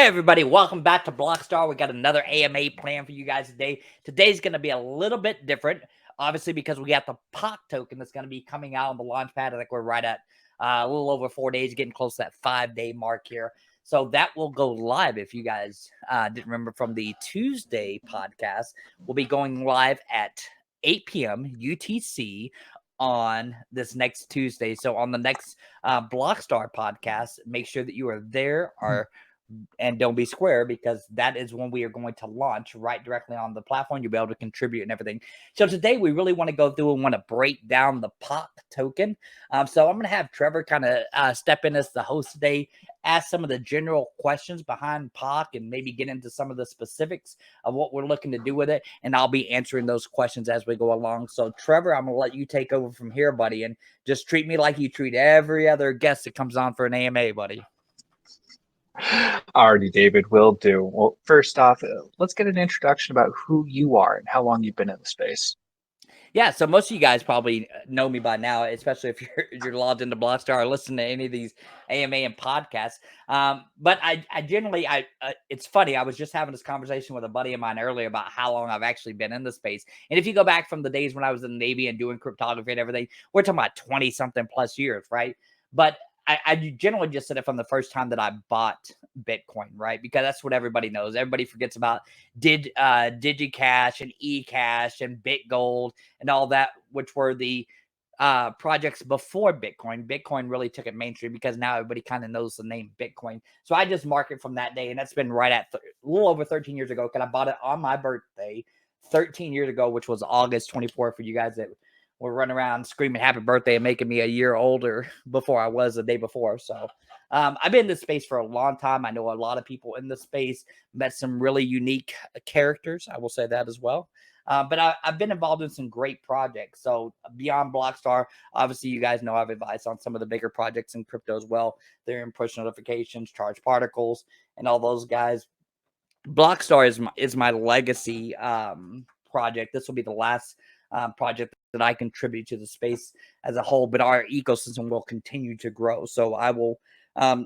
everybody, welcome back to Blockstar. We got another AMA plan for you guys today. Today's going to be a little bit different, obviously, because we got the POC token that's going to be coming out on the launch pad. I think we're right at a little over 4 days, getting close to that 5-day mark here. So that will go live. If you guys didn't remember from the Tuesday podcast, we'll be going live at 8 p.m. UTC on this next Tuesday. So on the next Blockstar podcast, make sure that you are there and don't be square, because that is when we are going to launch right directly on the platform. You'll be able to contribute and everything. So today we really want to go through and want to break down the POC token. So I'm going to have Trevor kind of step in as the host today, ask some of the general questions behind POC and maybe get into some of the specifics of what we're looking to do with it. And I'll be answering those questions as we go along. So Trevor, I'm going to let you take over from here, buddy, and just treat me like you treat every other guest that comes on for an AMA, buddy. Alrighty, David, will do. Well, first off, let's get an introduction about who you are and how long you've been in the space. Yeah, so most of you guys probably know me by now, especially if you're logged into Blockstar or listen to any of these AMA and podcasts. But I generally, it's funny. I was just having this conversation with a buddy of mine earlier about how long I've actually been in the space. And if you go back from the days when I was in the Navy and doing cryptography and everything, we're talking about 20 something plus years, right? But I generally just said it from the first time that I bought Bitcoin, right? Because that's what everybody knows. Everybody forgets about DigiCash and eCash and BitGold and all that, which were the projects before Bitcoin. Bitcoin really took it mainstream because now everybody kind of knows the name Bitcoin. So I just mark it from that day, and that's been right at a little over 13 years ago, because I bought it on my birthday 13 years ago, which was August 24th for you guys that were running around screaming happy birthday and making me a year older before I was the day before. So I've been in this space for a long time. I know a lot of people in the space, met some really unique characters. I will say that as well. But I've been involved in some great projects. So beyond Blockstar, obviously, you guys know I've advised on some of the bigger projects in crypto as well. They're in push notifications, charge particles, and all those guys. Blockstar is my legacy project. This will be the last project that I contribute to the space as a whole, but our ecosystem will continue to grow. So I will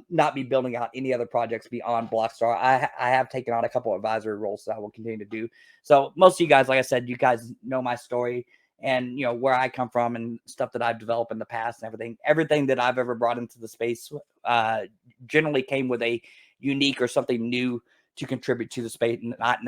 not be building out any other projects beyond Blockstar. I have taken on a couple of advisory roles that I will continue to do. So most of you guys, like I said, you guys know my story and where I come from and stuff that I've developed in the past and everything. Everything that I've ever brought into the space generally came with a unique or something new to contribute to the space, not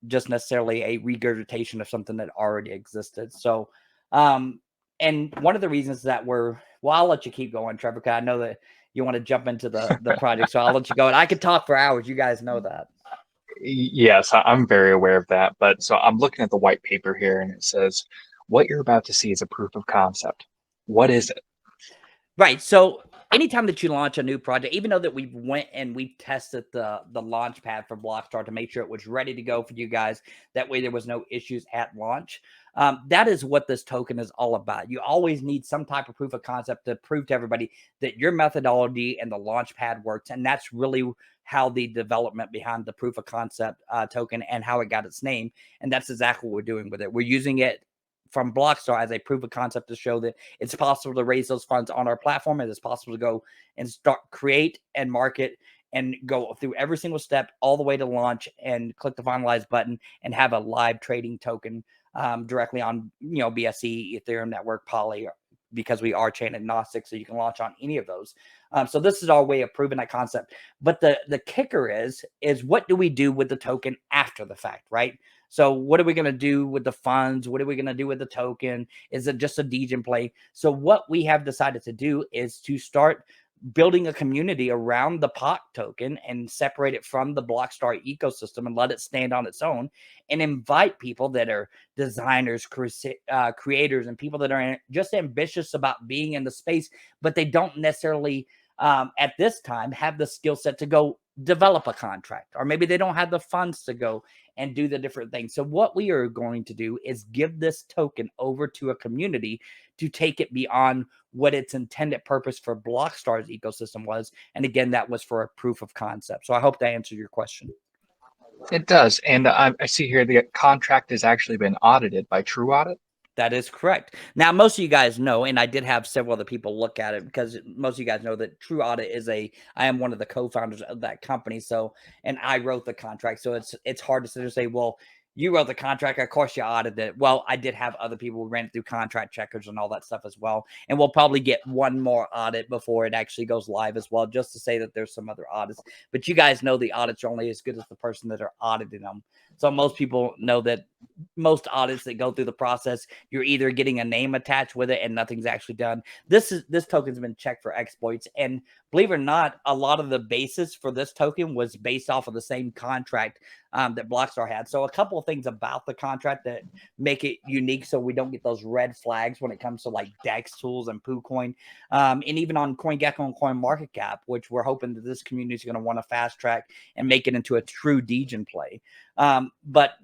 just necessarily a regurgitation of something that already existed. So, and one of the reasons that I'll let you keep going, Trevor, because I know that you want to jump into the project. So I'll let you go. And I could talk for hours. You guys know that. Yes, I'm very aware of that. But so I'm looking at the white paper here, and it says, what you're about to see is a proof of concept. What is it? Right. So anytime that you launch a new project, even though that we went and we tested the launch pad for Blockstar to make sure it was ready to go for you guys, that way there was no issues at launch. That is what this token is all about. You always need some type of proof of concept to prove to everybody that your methodology and the launch pad works. And that's really how the development behind the proof of concept token and how it got its name. And that's exactly what we're doing with it. We're using it from Blockstar as a proof of concept to show that it's possible to raise those funds on our platform. And it's possible to go and start, create and market and go through every single step all the way to launch and click the finalize button and have a live trading token directly on, BSC, Ethereum network, Poly, because we are chain agnostic. So you can launch on any of those. So this is our way of proving that concept. But the kicker is what do we do with the token after the fact, right? So what are we going to do with the funds? What are we going to do with the token? Is it just a degen play? So what we have decided to do is to start building a community around the POC token and separate it from the Blockstar ecosystem and let it stand on its own, and invite people that are designers, creators, and people that are just ambitious about being in the space, but they don't necessarily at this time have the skill set to go develop a contract, or maybe they don't have the funds to go and do the different things. So what we are going to do is give this token over to a community to take it beyond what its intended purpose for Blockstar's ecosystem was. And again, that was for a proof of concept. So I hope that answered your question. It does. And I see here the contract has actually been audited by True Audit. That is correct. Now, most of you guys know, and I did have several other people look at it because most of you guys know that True Audit is I am one of the co-founders of that company. So, and I wrote the contract. So it's hard to sit and say, well, you wrote the contract. Of course you audited it. Well, I did have other people who ran it through contract checkers and all that stuff as well. And we'll probably get one more audit before it actually goes live as well, just to say that there's some other audits. But you guys know the audits are only as good as the person that are auditing them. So most people know that most audits that go through the process, you're either getting a name attached with it and nothing's actually done. This token's been checked for exploits, and believe it or not, a lot of the basis for this token was based off of the same contract that Blockstar had. So a couple of things about the contract that make it unique, so we don't get those red flags when it comes to like DEX tools and PooCoin, and even on CoinGecko and CoinMarketCap, which we're hoping that this community is going to want to fast track and make it into a true degen play. But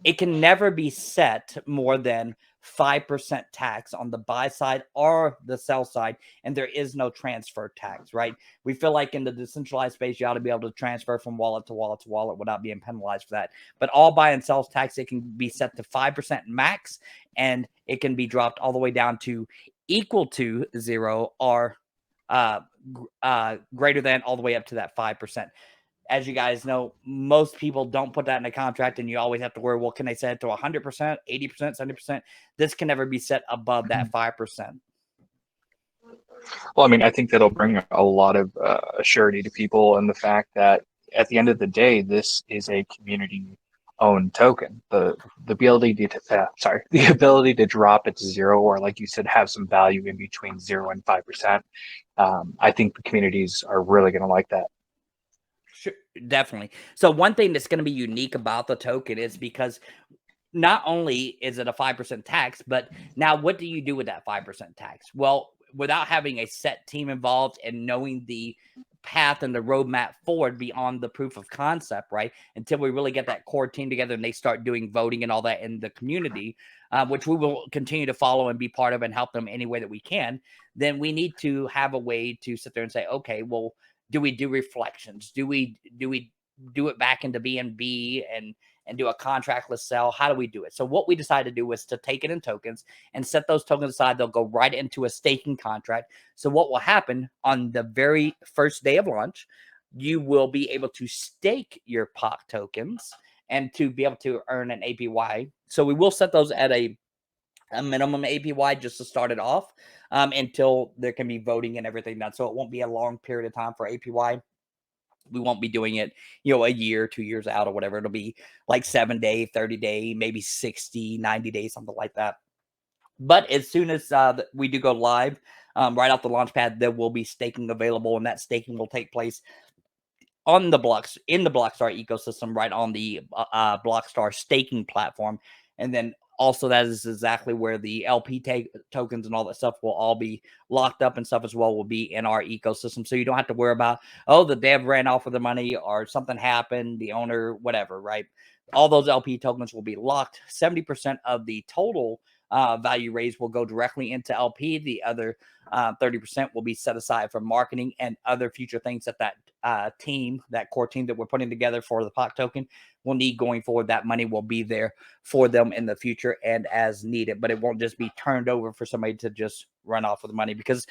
it can never be set more than 5% tax on the buy side or the sell side, and there is no transfer tax, right? We feel like in the decentralized space, you ought to be able to transfer from wallet to wallet to wallet without being penalized for that. But all buy and sell tax, it can be set to 5% max, and it can be dropped all the way down to equal to 0 or greater than all the way up to that 5%. As you guys know, most people don't put that in a contract, and you always have to worry, well, can they set it to 100%, 80%, 70%? This can never be set above that 5%. Well, I mean, I think that'll bring a lot of surety to people, and the fact that at the end of the day, this is a community-owned token. The ability to the ability to drop it to 0, or like you said, have some value in between 0 and 5%. I think the communities are really going to like that. Sure, definitely. So one thing that's going to be unique about the token is because not only is it a 5% tax, but now what do you do with that 5% tax? Well, without having a set team involved and knowing the path and the roadmap forward beyond the proof of concept, right? Until we really get that core team together and they start doing voting and all that in the community, which we will continue to follow and be part of and help them any way that we can, then we need to have a way to sit there and say, okay, well, do we do reflections? Do we do it back into BNB and do a contractless sell? How do we do it? So what we decided to do was to take it in tokens and set those tokens aside. They'll go right into a staking contract. So what will happen on the very first day of launch, you will be able to stake your POC tokens and to be able to earn an APY. So we will set those at a minimum APY just to start it off until there can be voting and everything done. So it won't be a long period of time for APY. We won't be doing it, a year, 2 years out or whatever. It'll be like 7-day, 30-day, maybe 60, 90 days, something like that. But as soon as we do go live, right off the launch pad, there will be staking available, and that staking will take place on the blocks in the Blockstar ecosystem, right on the Blockstar staking platform. And then also that is exactly where the LP tokens and all that stuff will all be locked up, and stuff as well will be in our ecosystem. So you don't have to worry about, oh, the dev ran off with the money or something happened, the owner, whatever, right? All those LP tokens will be locked. 70% of the total value raised will go directly into LP. The other 30% will be set aside for marketing and other future things that team, that core team that we're putting together for the POC token, will need going forward. That money will be there for them in the future and as needed, but it won't just be turned over for somebody to just run off with the money, because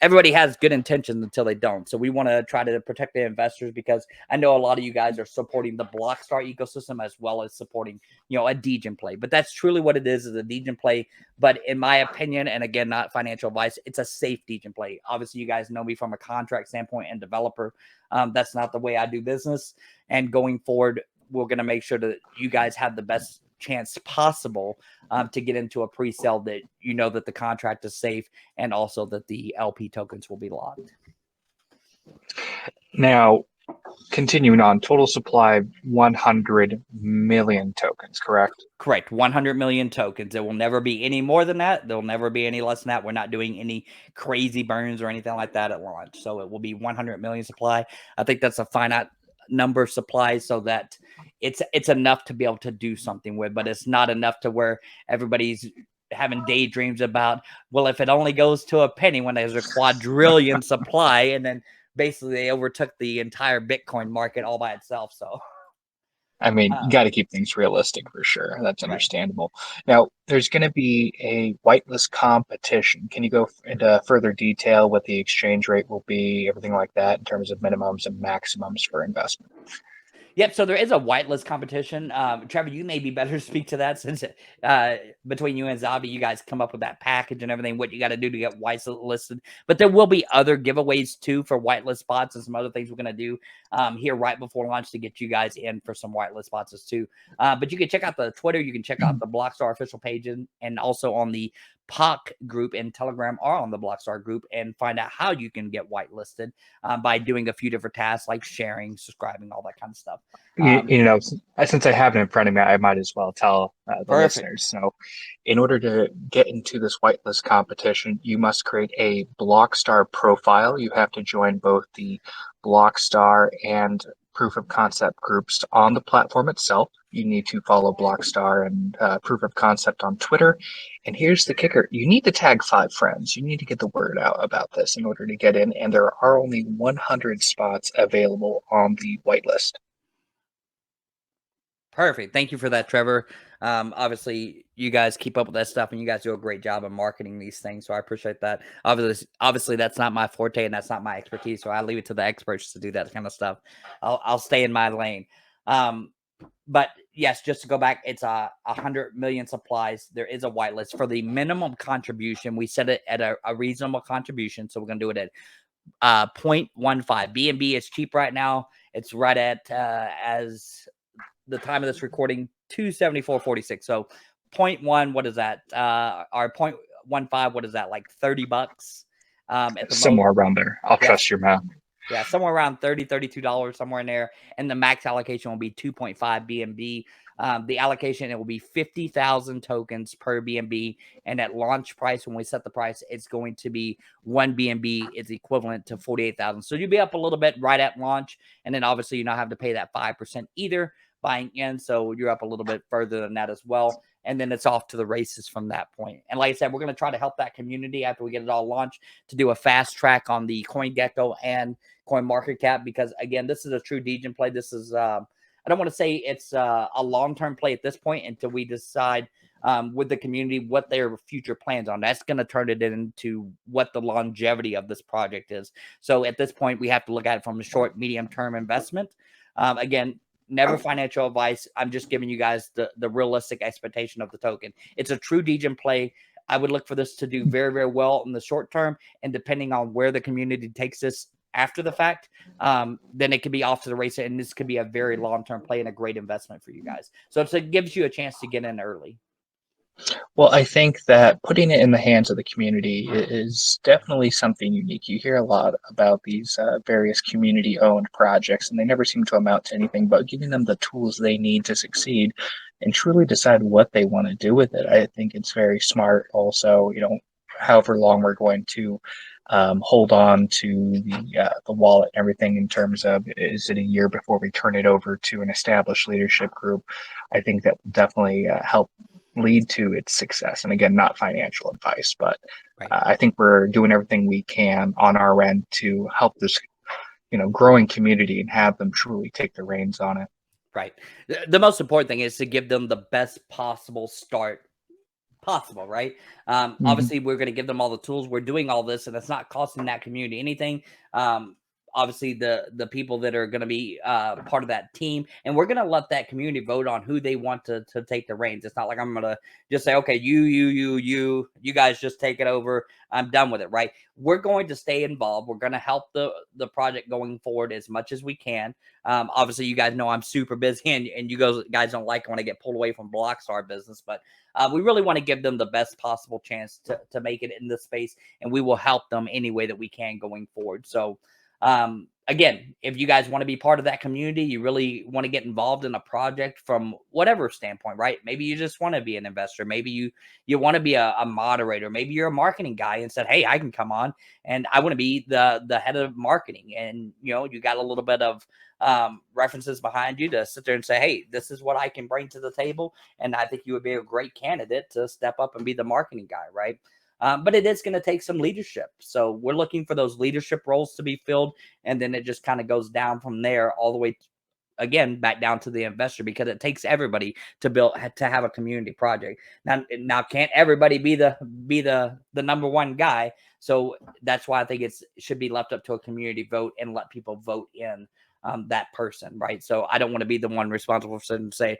everybody has good intentions until they don't. So we want to try to protect the investors, because I know a lot of you guys are supporting the Blockstar ecosystem as well as supporting, a degen play. But that's truly what it is a degen play. But in my opinion, and again, not financial advice, it's a safe degen play. Obviously, you guys know me from a contract standpoint and developer. That's not the way I do business. And going forward, we're going to make sure that you guys have the best chance possible to get into a pre-sale, that that the contract is safe, and also that the LP tokens will be locked. Now, continuing on, total supply 100 million tokens, correct? Correct. 100 million tokens. There will never be any more than that. There'll never be any less than that. We're not doing any crazy burns or anything like that at launch. So it will be 100 million supply. I think that's a finite number of supplies, so that it's enough to be able to do something with, but it's not enough to where everybody's having daydreams about, well, if it only goes to a penny when there's a quadrillion supply, and then basically they overtook the entire Bitcoin market all by itself. So I mean, you Uh, got to keep things realistic for sure. That's right. understandable. Now, there's going to be a whitelist competition. Can you go into further detail what the exchange rate will be, everything like that, in terms of minimums and maximums for investment? Yep. So there is a whitelist competition. Trevor, you may be better to speak to that since uh, between you and Zavi, you guys come up with that package and everything, what you got to do to get whitelisted. But there will be other giveaways too for whitelist spots and some other things we're going to do here right before launch to get you guys in for some whitelist spots too. But you can check out the Twitter, you can check out the Blockstar official page, and also on the POC group in Telegram or on the Blockstar group and find out how you can get whitelisted by doing a few different tasks like sharing, subscribing, all that kind of stuff. You know, since I have it in front of me, I might as well tell the Perfect. listeners. So, in order to get into this whitelist competition, you must create a Blockstar profile. You have to join both the Blockstar and Proof of Concept groups on the platform itself. You need to follow Blockstar and Proof of Concept on Twitter. And here's the kicker: you need to tag 5 friends. You need to get the word out about this in order to get in. And there are only 100 spots available on the whitelist. Perfect. Thank you for that, Trevor. Obviously, you guys keep up with that stuff, and you guys do a great job of marketing these things. So I appreciate that. Obviously, that's not my forte, and that's not my expertise. So I leave it to the experts to do that kind of stuff. I'll stay in my lane. Um, but yes, just to go back, it's 100 million supplies. There is a whitelist for the minimum contribution. We set it at a reasonable contribution, so we're gonna do it at 0.15. B&B is cheap right now. It's right at as the time of this recording, 274.46. So 0.1, what is that? Or 0.15, what is that? Like $30 at the most. Somewhere around there. I'll Yes. trust your math. Yeah, somewhere around $32, somewhere in there. And the max allocation will be 2.5 BNB. The allocation, it will be 50,000 tokens per BNB. And at launch price, when we set the price, it's going to be 1 BNB is equivalent to 48,000. So you'll be up a little bit right at launch. And then obviously you not have to pay that 5% either buying in. So you're up a little bit further than that as well. And then it's off to the races from that point. And like I said, we're going to try to help that community after we get it all launched to do a fast track on the CoinGecko and Coin Market Cap, because again, this is a true degen play. This is I don't want to say it's a long-term play at this point until we decide with the community what their future plans on. That's going to turn it into what the longevity of this project is. So at this point, we have to look at it from a short, medium-term investment. Again, never financial advice. I'm just giving you guys the realistic expectation of the token. It's a true degen play. I would look for this to do very, very well in the short term, and depending on where the community takes this after the fact, then it could be off to the races, and this could be a very long-term play and a great investment for you guys. So it gives you a chance to get in early. Well, I think that putting it in the hands of the community is definitely something unique. You hear a lot about these various community owned projects, and they never seem to amount to anything but giving them the tools they need to succeed and truly decide what they want to do with it. I think it's very smart, also, however long we're going to hold on to the wallet and everything in terms of is it a year before we turn it over to an established leadership group? I think that will definitely help lead to its success. And again, not financial advice, but Right. I think we're doing everything we can on our end to help this, growing community and have them truly take the reins on it. Right. The most important thing is to give them the best possible start possible, right? Mhm. Obviously, we're going to give them all the tools. We're doing all this, and it's not costing that community anything. Obviously, the people that are going to be part of that team, and we're going to let that community vote on who they want to take the reins. It's not like I'm going to just say, okay, you guys just take it over. I'm done with it, right? We're going to stay involved. We're going to help the project going forward as much as we can. Obviously, you guys know I'm super busy, and you guys don't like when I get pulled away from Blockstar business, but we really want to give them the best possible chance to make it in this space, and we will help them any way that we can going forward. So, again, if you guys want to be part of that community, you really want to get involved in a project from whatever standpoint, right? Maybe you just want to be an investor. Maybe you want to be a moderator. Maybe you're a marketing guy and said, hey, I can come on and I want to be the head of marketing. And, you got a little bit of references behind you to sit there and say, hey, this is what I can bring to the table. And I think you would be a great candidate to step up and be the marketing guy, right? But it is going to take some leadership. So we're looking for those leadership roles to be filled. And then it just kind of goes down from there all the way again, back down to the investor, because it takes everybody to have a community project. Now can't everybody be the number one guy? So that's why I think it should be left up to a community vote and let people vote in that person, right? So I don't want to be the one responsible for say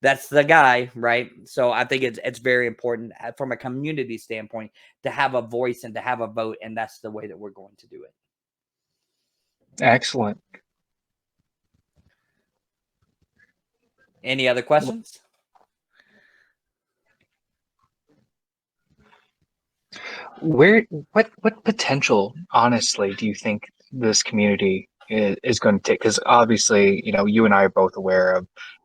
that's the guy, right? So I think it's very important from a community standpoint to have a voice and to have a vote, and that's the way that we're going to do it. Excellent. Any other questions? What potential, honestly, do you think this community is going to take? Because obviously, you and I are both aware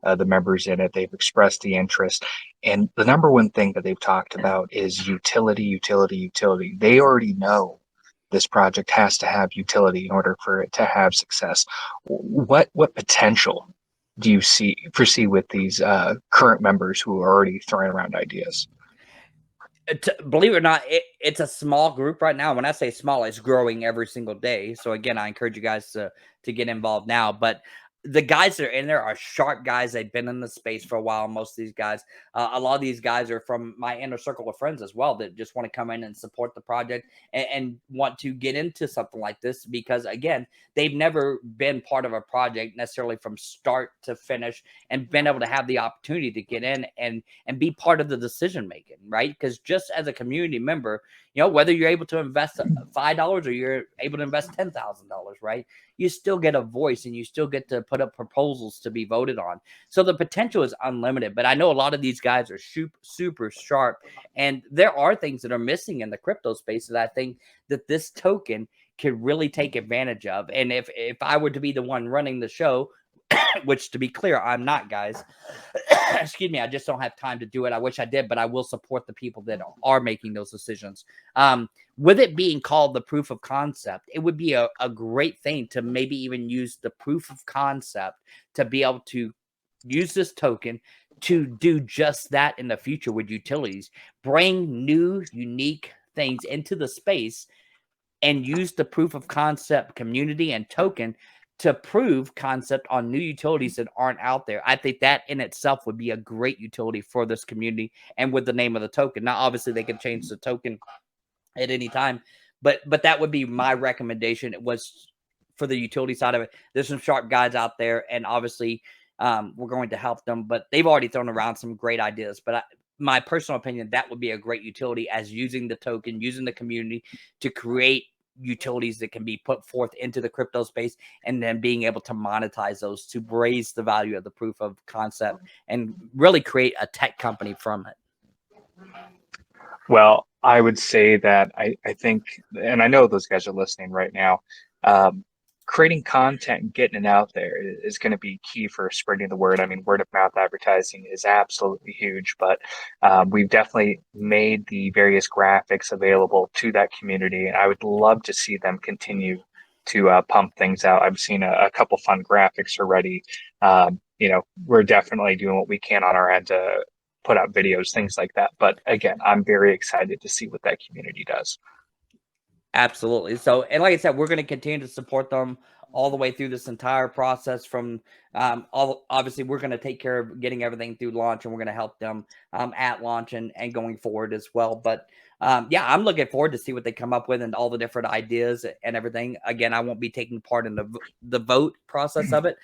of the members in it. They've expressed the interest, and the number one thing that they've talked about is utility, utility, utility. They already know this project has to have utility in order for it to have success. What potential do you foresee with these current members who are already throwing around ideas? Believe it or not, it's a small group right now. When I say small, it's growing every single day. So again, I encourage you guys to get involved now. But the guys that are in there are sharp guys. They've been in the space for a while. Most of these guys, a lot of these guys are from my inner circle of friends as well, that just want to come in and support the project and want to get into something like this, because again, they've never been part of a project necessarily from start to finish and been able to have the opportunity to get in and be part of the decision making, right? Because just as a community member, whether you're able to invest $5 or you're able to invest $10,000, right? You still get a voice and you still get to put up proposals to be voted on. So the potential is unlimited. But I know a lot of these guys are super sharp, and there are things that are missing in the crypto space that I think that this token could really take advantage of. And if I were to be the one running the show, which to be clear, I'm not, guys. Excuse me, I just don't have time to do it. I wish I did, but I will support the people that are making those decisions. With it being called the proof of concept, it would be a great thing to maybe even use the proof of concept to be able to use this token to do just that in the future with utilities. Bring new, unique things into the space and use the proof of concept community and token to prove concept on new utilities that aren't out there. I think that in itself would be a great utility for this community, and with the name of the token. Now, obviously, they can change the token at any time, but that would be my recommendation. It was for the utility side of it. There's some sharp guys out there, and obviously, we're going to help them. But they've already thrown around some great ideas. But my personal opinion, that would be a great utility, as using the token, using the community to create utilities that can be put forth into the crypto space, and then being able to monetize those to raise the value of the proof of concept and really create a tech company from it. Well, I would say that I think, and I know those guys are listening right now, creating content and getting it out there is going to be key for spreading the word. I mean, word of mouth advertising is absolutely huge, but we've definitely made the various graphics available to that community, and I would love to see them continue to pump things out. I've seen a couple fun graphics already. We're definitely doing what we can on our end to put out videos, things like that. But again, I'm very excited to see what that community does. Absolutely. So, and like I said, we're going to continue to support them all the way through this entire process. From obviously, we're going to take care of getting everything through launch, and we're going to help them at launch and going forward as well. But yeah, I'm looking forward to see what they come up with and all the different ideas and everything. Again, I won't be taking part in the vote process of it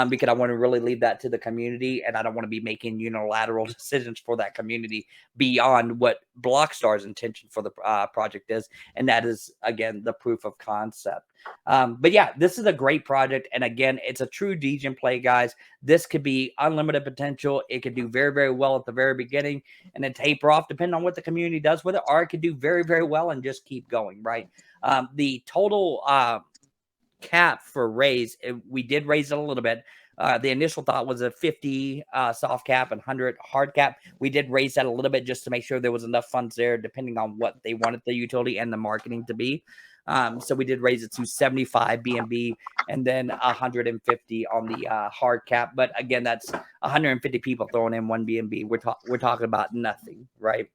because I want to really leave that to the community, and I don't want to be making unilateral decisions for that community beyond what Blockstar's intention for the project is, and that is, again, the proof of concept. But yeah, this is a great project, and again, it's a true degen play, guys. This could be unlimited potential. It could do very, very well at the very beginning and then taper off depending on what the community does with it, or it could do very, very well and just keep going, right? The total cap for raise, we did raise it a little bit. The initial thought was a 50 soft cap and 100 hard cap. We did raise that a little bit just to make sure there was enough funds there, depending on what they wanted the utility and the marketing to be. So we did raise it to 75 BNB and then 150 on the hard cap. But again, that's 150 people throwing in one BNB. We're talking about nothing, right?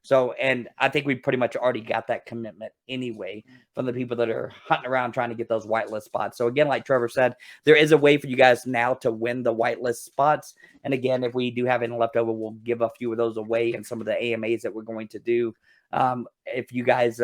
So, and I think we pretty much already got that commitment anyway from the people that are hunting around trying to get those whitelist spots. So again, like Trevor said, there is a way for you guys now to win the whitelist spots. And again, if we do have any left over, we'll give a few of those away in some of the AMAs that we're going to do. If you guys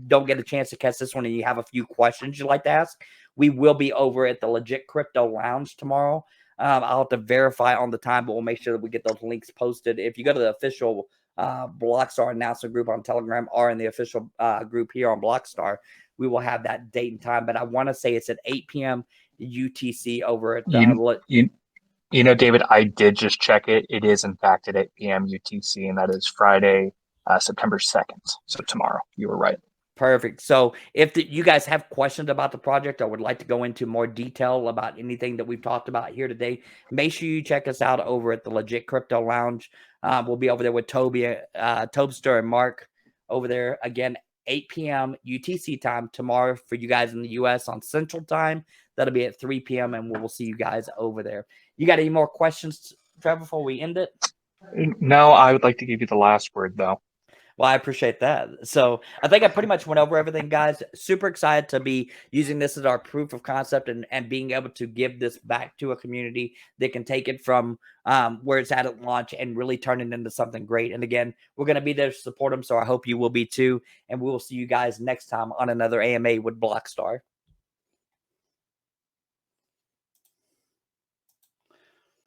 don't get a chance to catch this one and you have a few questions you'd like to ask, we will be over at the Legit Crypto Lounge tomorrow. I'll have to verify on the time, but we'll make sure that we get those links posted. If you go to the official Blockstar announcement group on Telegram or in the official group here on Blockstar, we will have that date and time. But I want to say it's at 8 p.m. UTC over at you know, David, I did just check it. It is in fact at 8 p.m. UTC, and that is Friday, September 2nd. So tomorrow. You were right. Perfect. So if you guys have questions about the project or would like to go into more detail about anything that we've talked about here today, make sure you check us out over at the Legit Crypto Lounge. We'll be over there with Toby, Tobster, and Mark over there again, 8 p.m. UTC time tomorrow for you guys in the U.S. on Central Time. That'll be at 3 p.m. and we'll see you guys over there. You got any more questions, Trevor, before we end it? No, I would like to give you the last word, though. Well, I appreciate that. So I think I pretty much went over everything, guys. Super excited to be using this as our proof of concept and being able to give this back to a community that can take it from where it's at launch and really turn it into something great. And again, we're going to be there to support them. So I hope you will be too. And we will see you guys next time on another AMA with Blockstar.